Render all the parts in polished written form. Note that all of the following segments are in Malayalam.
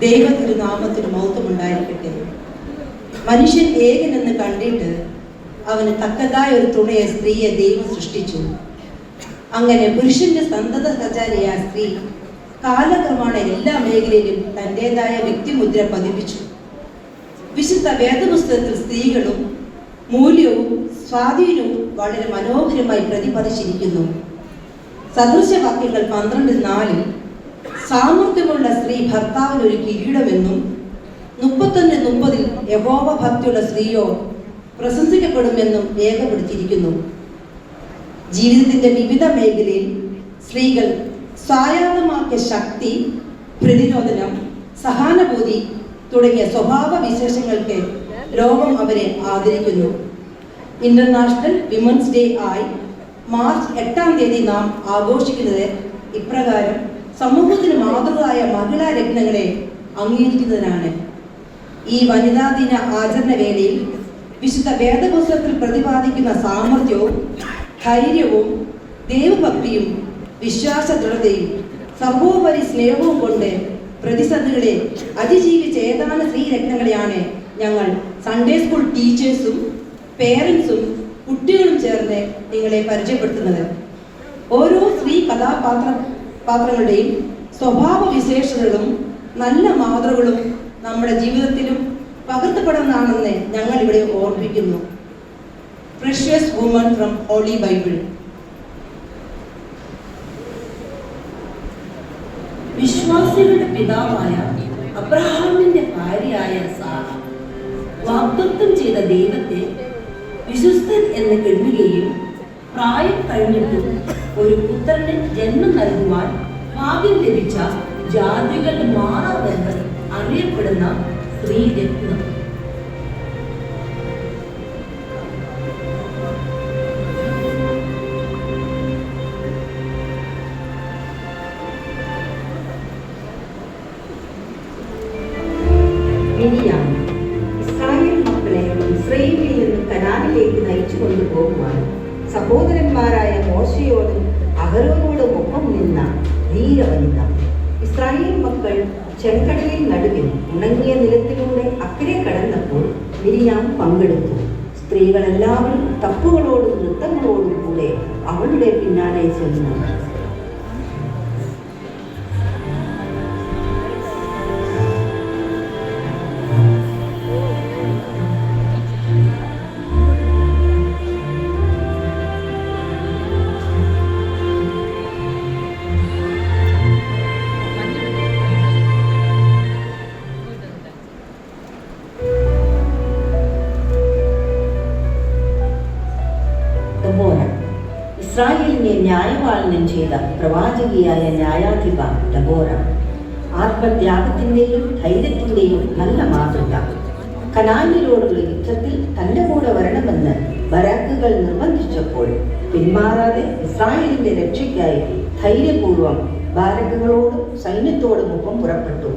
ദൈവതിരുനാമത്തിന് മഹത്വമുണ്ടായിരിക്കട്ടെ. മനുഷ്യൻ ഏകനെന്ന് കണ്ടിട്ട് അവന് തക്കതായ ഒരു തുണയെ സ്ത്രീയെ ദൈവം സൃഷ്ടിച്ചു. അങ്ങനെ പുരുഷന്റെ സന്തത സചാരിയായ സ്ത്രീ കാലക്രമേണ എല്ലാ മേഖലയിലും തൻ്റെതായ വ്യക്തിമുദ്ര പതിപ്പിച്ചു. വിശുദ്ധ വേദപുസ്തകത്തിൽ സ്ത്രീകളും മൂല്യവും സ്വാധീനവും വളരെ മനോഹരമായി പ്രതിപാദിച്ചിരിക്കുന്നു. സദൃശവാക്യങ്ങൾ 12:4 സാമർത്ഥ്യമുള്ള സ്ത്രീ ഭർത്താവിന് ഒരു കിരീടമെന്നും 31:30 യഹോവ ഭക്തിയുള്ള സ്ത്രീയോ പ്രശംസിക്കപ്പെടുമെന്നും രേഖപ്പെടുത്തിയിരിക്കുന്നു. ജീവിതത്തിന്റെ വിവിധ മേഖലയിൽ സ്ത്രീകൾ സ്വായത്തമാക്കിയ ശക്തി, പ്രതിരോധനം, സഹാനുഭൂതി തുടങ്ങിയ സ്വഭാവ വിശേഷങ്ങൾക്ക് ലോകം അവരെ ആദരിക്കുന്നു. ഇന്റർനാഷണൽ വിമൻസ് ഡേ ആയി മാർച്ച് 8 നാം ആഘോഷിക്കുന്നത് ഇപ്രകാരം സമൂഹത്തിന് മാതൃകയായ മഹിളാ രത്നങ്ങളെ അംഗീകരിക്കുന്നതിനാണ്. ഈ വനിതാ ദിന ആചരണ വേളയിൽ വിശുദ്ധ വേദപുസ്തകത്തിൽ പ്രതിപാദിക്കുന്ന സാമർത്ഥ്യവും ധൈര്യവും ദൈവഭക്തിയും വിശ്വാസ ദൃഢതയും സർവോപരി സ്നേഹവും കൊണ്ട് പ്രതിസന്ധികളെ അതിജീവിച്ച ഏതാനും സ്ത്രീ രത്നങ്ങളെയാണ് ഞങ്ങൾ സൺഡേ സ്കൂൾ ടീച്ചേഴ്സും പേരൻസും കുട്ടികളും ചേർന്ന് നിങ്ങളെ പരിചയപ്പെടുത്തുന്നത്. ഓരോ സ്ത്രീ കഥാപാത്രങ്ങളുടെയും സ്വഭാവ വിശേഷതകളും നല്ല മാതൃകകളും നമ്മുടെ ജീവിതത്തിലും പകർത്തപ്പെടുന്നതാണെന്ന് ഞങ്ങൾ ഇവിടെ ഓർമ്മിപ്പിക്കുന്നു. Precious woman from holy Bible. വിശ്വാസികളുടെ പിതാവായ അബ്രഹാമിന്റെ ഭാര്യയായ സാറ വാഗ്ദത്തം ചെയ്ത ദൈവത്തെ വിശ്വസ്തൻ എന്ന് കരുതുകയും പ്രായം കഴിഞ്ഞിട്ടും ഒരു പുത്രന് ജന്മം നൽകുവാൻ ഭാഗ്യം ലഭിച്ച ജാതികളുടെ മാതാവെന്ന് അറിയപ്പെടുന്ന സ്ത്രീരത്നം. ഇസ്രായേൽ മക്കളെ ഇസ്രായേലിൽ നിന്ന് കനാനിലേക്ക് നയിച്ചു കൊണ്ടുപോകുവാൻ സഹോദരന്മാരായ മോശയോടും അഹരോനോടും ഒപ്പം നിന്ന ധീരവനിത. ഇസ്രായേൽ മക്കൾ ചെങ്കടലിൽ നടുവിൽ ഉണങ്ങിയ നിലത്തിലൂടെ അക്കരെ കടന്നപ്പോൾ മിരിയാം പങ്കെടുത്തു. സ്ത്രീകളെല്ലാവരും തപ്പുകളോടും നൃത്തങ്ങളോടും കൂടെ അവളുടെ പിന്നാലെ ചെന്നു. ഇസ്രായേലിനെ ന്യായപാലനം ചെയ്ത പ്രവാചകിയായ ന്യായാധിപ ഡബോറ. ആത്മത്യാഗത്തിന്റെയും ധൈര്യത്തിന്റെയും നല്ല മാതൃക. കനാന്യരോടുള്ള യുദ്ധത്തിൽ തന്റെ കൂടെ വരണമെന്ന് ബരാക്കുകൾ നിർബന്ധിച്ചപ്പോൾ പിന്മാറാതെ ഇസ്രായേലിന്റെ രക്ഷയ്ക്കായി ധൈര്യപൂർവ്വം ബാരക്കുകളോടും സൈന്യത്തോടും ഒപ്പം പുറപ്പെട്ടു.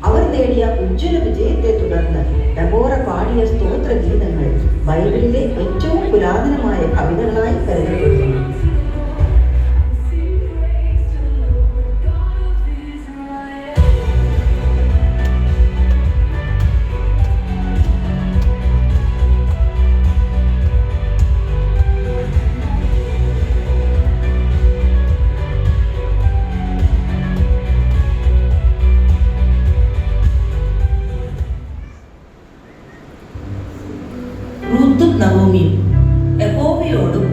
അവർ നേടിയ ഉജ്ജ്വല വിജയത്തെ തുടർന്ന് ഡബോറ പാടിയ സ്തോത്ര ഗീതങ്ങൾ ബൈബിളിലെ ഏറ്റവും പുരാതനമായ കവിതകളായി കരുതപ്പെടുന്നു. റൂത്തും നവോമിയും യഹോവയോടും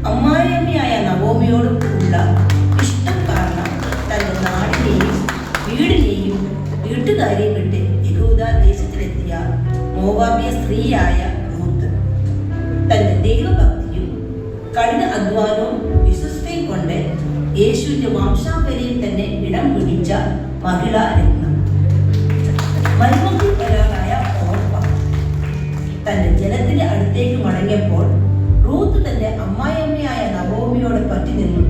അമ്മായിയമ്മയായ നവോമിയോടും ഉള്ള ഇഷ്ടം കാരണം തന്റെ നാടിനെയും വീടിനെയും വീട്ടുകാരെയും വിട്ട് യഹൂദ ദേശത്തിലെത്തിയ മോവാബിയ സ്ത്രീയായ റൂത്ത് തന്റെ ദൈവഭക്തിയും കഠിന അധ്വാനവും വിശ്വസ്തയും കൊണ്ട് യേശുവിന്റെ വംശാവലിയിൽ തന്നെ ഇടം പിടിച്ച മഹിളാ രത്നം. മരുമകൾ ഒരാളായ ഓർപ്പ തന്റെ ജനത്തിന്റെ അടുത്തേക്ക് മടങ്ങിയപ്പോൾ റൂത്ത് തന്റെ അമ്മായിയമ്മയായ നവോമിയോട് പറ്റി നിന്നു.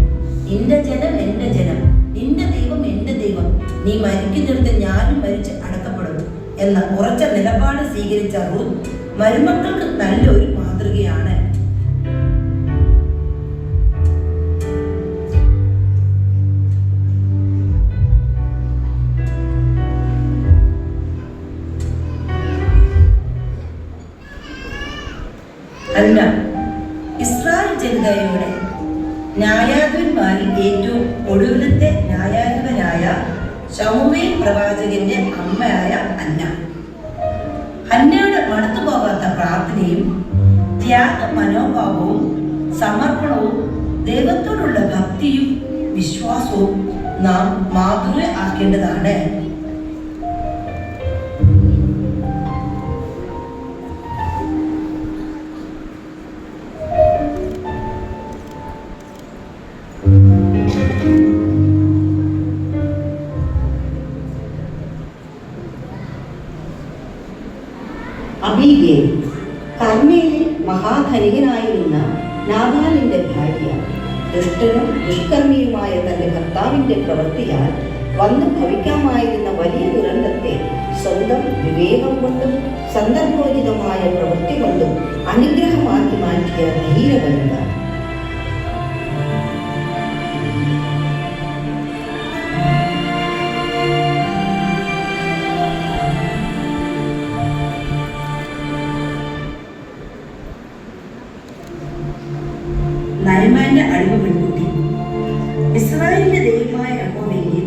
നിന്റെ ജനം എന്റെ ജനം, നിന്റെ ദൈവം എന്റെ ദൈവം, നീ മരിക്കുന്നിടത്ത് ഞാനും മരിച്ച് അടക്കപ്പെടും എന്ന ഉറച്ച നിലപാട് സ്വീകരിച്ച റൂത്ത് മരുമക്കൾക്ക് നല്ലൊരു മാതൃകയാണ്. അന്ന ഇസ്രായേൽ ജനതയുടെ ന്യായാധിപന്മാരിൽ ഏറ്റവും ഒടുവിലത്തെ ന്യായാധിപനായ ശമൂവേൽ പ്രവാചകന്റെ അമ്മയായ അന്ന. അന്നയുടെ മടുത്തുപോകാത്ത പ്രാർത്ഥനയും ത്യാഗ മനോഭാവവും സമർപ്പണവും ദൈവത്തോടുള്ള ഭക്തിയും വിശ്വാസവും നാം മാതൃകയാക്കേണ്ടതാണ്. അബീഗയിൽ കർമ്മേലിൽ മഹാധനികനായിരുന്ന നാബാലിന്റെ ഭാര്യ ദുഷ്ടനും ദുഷ്കർമ്മിയുമായ തന്റെ ഭർത്താവിന്റെ പ്രവൃത്തിയാൽ വന്നു ഭവിക്കാമായിരുന്ന വലിയ ദുരന്തത്തെ സ്വന്തം വിവേകം കൊണ്ടും സന്ദർഭോചിതമായ പ്രവൃത്തി കൊണ്ടും അനുഗ്രഹമാക്കി മാറ്റിയ ധീരവനിത. നയമാന്റെ അടിമ പെൺകുട്ടി. ഇസ്രായേലിന്റെ ദൈവമായ യഹോവയിൽ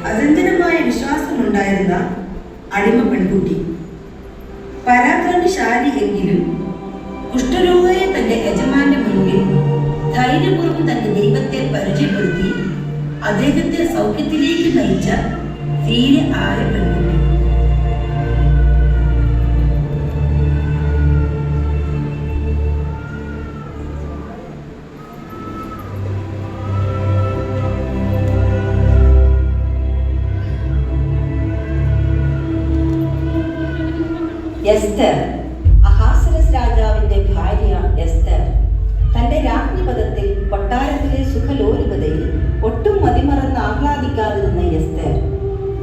അചഞ്ചലമായ വിശ്വാസമുണ്ടായിരുന്ന അടിമ പെൺകുട്ടി. പരാക്രമശാലി എങ്കിലും കുഷ്ഠരോഗിയെ തന്റെ യജമാന്റെ മുൻപിൽ ധൈര്യപൂർവ്വം തന്റെ ദൈവത്തെ പരിചയപ്പെടുത്തി അദ്ദേഹത്തെ സൗഖ്യത്തിലേക്ക് നയിച്ച ധീര ആയ പെൺകുട്ടി. എസ്തർ, അഹാസ്വരസ് രാജാവിന്റെ ഭാര്യ എസ്തർ തന്റെ രാജ്ഞിപദത്തിൽ കൊട്ടാരത്തിലെ സുഖലോലുപതയിൽ ഒട്ടും മതിമറന്ന് ആഹ്ലാദിക്കാതിരുന്ന എസ്തർ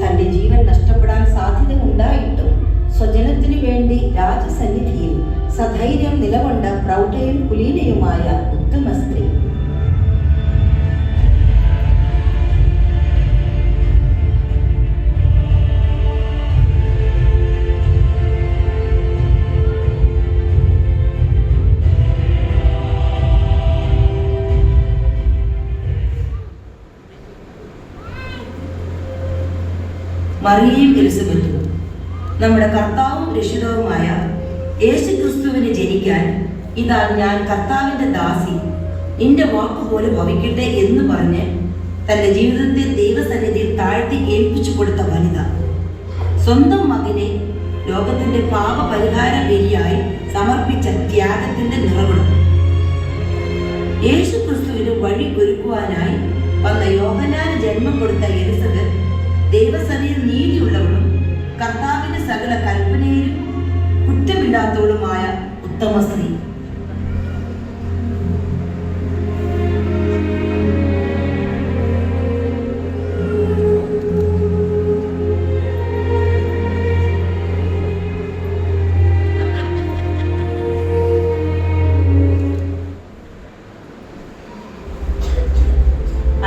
തന്റെ ജീവൻ നഷ്ടപ്പെടാൻ സാധ്യത ഉണ്ടായിട്ടും സ്വജനത്തിനു വേണ്ടി രാജസന്നിധിയിൽ സധൈര്യം നിലകൊണ്ട പ്രൗഢയും കുലീനയുമായ ഉത്തമ സ്ത്രീ. മറിയയും എലിസബത്തും നമ്മുടെ കർത്താവും രക്ഷിതാവുമായ യേശു ക്രിസ്തുവിന് ജനിക്കാൻ ഇതാ ഞാൻ കർത്താവിന്റെ ദാസി, നിന്റെ വാക്കുപോലെ ഭവിക്കട്ടെ എന്ന് പറഞ്ഞ് തന്റെ ജീവിതത്തെ ദൈവസന്നിധിയിൽ താഴ്ത്തി ഏൽപ്പിച്ചു കൊടുത്ത വനിത. സ്വന്തം മകനെ ലോകത്തിന്റെ പാപപരിഹാര ബലിയായി സമർപ്പിച്ച ത്യാഗത്തിന്റെ നിറകുടം. യേശു ക്രിസ്തുവിന് വഴി ഒരുക്കുവാനായി വന്ന യോഹന്നാന് ജന്മം കൊടുത്ത എലിസബത്ത് ദൈവസന്നിധിയിൽ നീതിയുള്ളവളും കർത്താവിന്റെ സകല കൽപ്പനയിലും കുറ്റമില്ലാത്തവളുമായ ഉത്തമ സ്ത്രീ.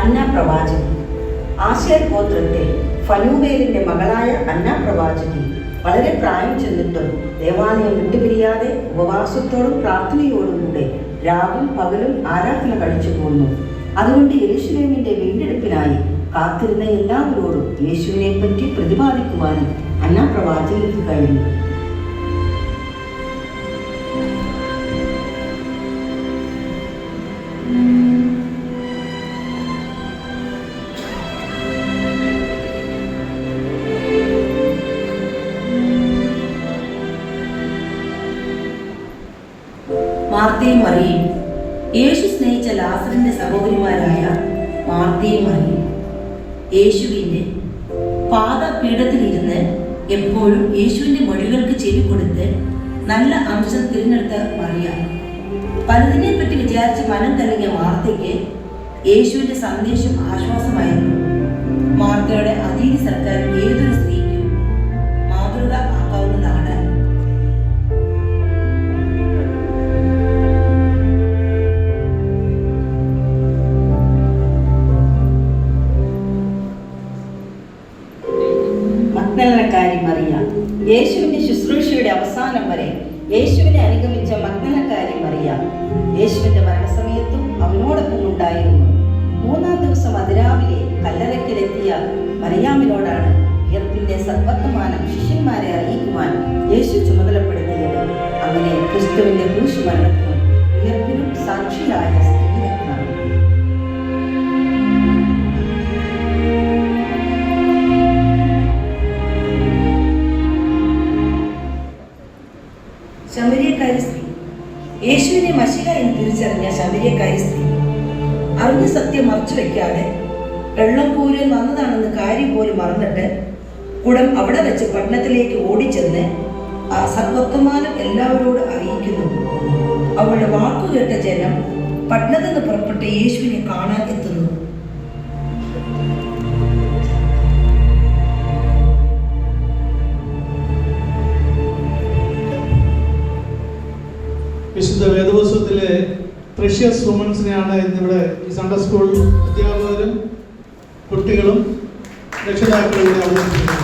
അന്ന പ്രവാചകി. ആശേർ ഗോത്രത്തിൽ ഫനൂവേലിന്റെ മകളായ അന്ന പ്രവാചകി വളരെ പ്രായം ചെന്നിട്ടും ദേവാലയം വിട്ടുപിരിയാതെ ഉപവാസത്തോടും പ്രാർത്ഥനയോടും കൂടെ രാവും പകലും ആരാധന കഴിച്ചു പോന്നു. അതുകൊണ്ട് യെരൂശലേമിന്റെ വീണ്ടെടുപ്പിനായി കാത്തിരുന്ന എല്ലാവരോടും യേശുവിനെ പറ്റി പ്രതിപാദിക്കുവാനും അന്ന പ്രവാചകിക്ക് കഴിഞ്ഞു. മാർത്തയും മറിയയും, യേശു സ്നേഹിച്ച ലാസറിന്റെ സഹോദരിമാരായ മാർത്തയും മറിയയും. യേശുവിന്റെ പാദപീഠത്തിലിരുന്ന് എപ്പോഴും യേശുവിന്റെ മൊഴികൾക്ക് ചെവി കൊടുത്ത് നല്ല അംശം തിരഞ്ഞെടുത്ത മറിയ. പലതിനെ പറ്റി വിചാരിച്ച് മനം കലങ്ങിയ മാർത്തയ്ക്ക് യേശുവിന്റെ സന്ദേശം ആശ്വാസമായിരുന്നു. മാർത്തയുടെ അതീതി സർക്കാർ ഏതൊരു സ്ത്രീക്കും മാതൃക മഗ്ദലക്കാരി മറിയ. യേശുവിന്റെ ശുശ്രൂഷയുടെ അവസാനം വരെ യേശുവിനെ അനുഗമിച്ച മഗ്ദലക്കാരി മറിയ യേശുവിന്റെ മരണസമയത്തും അവനോടൊപ്പം ഉണ്ടായിരുന്നു. 3-ാം ദിവസം അതിരാവിലെ കല്ലറയ്ക്കലെത്തിയ മറിയാമിനോടാണ് ഉയർപ്പിന്റെ സദ്വർത്തമാനം ശിഷ്യന്മാരെ അറിയിക്കുവാൻ യേശു ചുമതലപ്പെടുത്തിയത്. അങ്ങനെ ക്രിസ്തുവിന്റെ ക്രൂശുമരണത്തിനും ഉയർപ്പിനും സാക്ഷിയായ സ്ത്രീരത്നം. ശമരിയക്കാരി സ്ത്രീ. യേശുവിനെ മശിഹ എന്ന് തിരിച്ചറിഞ്ഞ ശമരിയക്കാരി സ്ത്രീ അറിഞ്ഞ സത്യം മറച്ചു വയ്ക്കാതെ വെള്ളം കോരാൻ വന്നതാണെന്ന് കാര്യം പോലും മറന്നിട്ട് കുടം അവിടെ വെച്ച് പട്ടണത്തിലേക്ക് ഓടിച്ചെന്ന് ആ സദ്വർത്തമാനം എല്ലാവരോടും അറിയിക്കുന്നു. അവളുടെ വാക്കുകേട്ട ജനം പട്ടണത്തിൽ നിന്ന് പുറപ്പെട്ട് യേശുവിനെ കാണാൻ എത്തുന്നു. വിശുദ്ധ വേദപുസ്തകത്തിലെ പ്രഷ്യസ് വുമൻസിനെയാണ് ഇന്നിവിടെ ഈ സൺഡേ സ്കൂൾ അധ്യാപകരും കുട്ടികളും രക്ഷിതാക്കളും അവതരിപ്പിക്കുന്നത്.